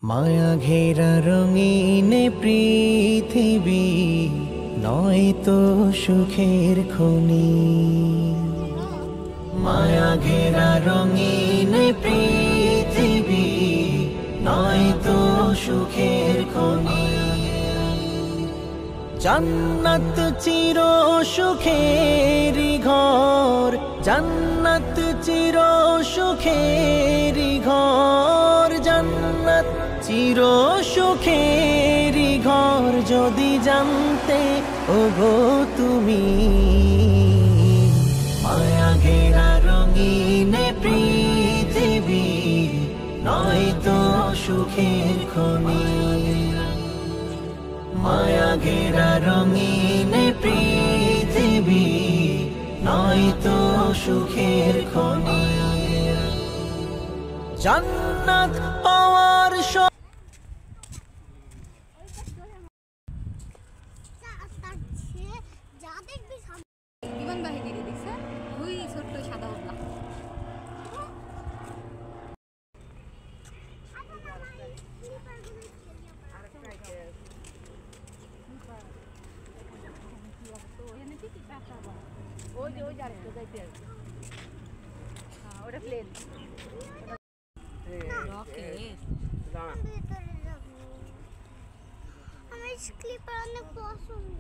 মায়া ঘেরা রঙিন পৃথিবী নয় তো সুখের খনি। মায়া ঘেরা রঙিন পৃথিবী নয় তো সুখের খনি। জান্নাত চির সুখেরি ঘর, জান্নাত চির সুখেরি ঘর, জান্নাত চির সুখেরি ঘর। যদি জানতে ওগো তুমি, মায়া ঘেরা রঙিন পৃথিবী নয় তো সুখের খনি। মায়া ঘেরা রঙিন পৃথিবী নয় তো সুখের খনি। জান্নাত পাওয়ার বিমান বাহিনী দিছে ওই ছোট্ট সাদা ওটা ওটা প্লেন আমার স্লিপার অনেক পছন্দ।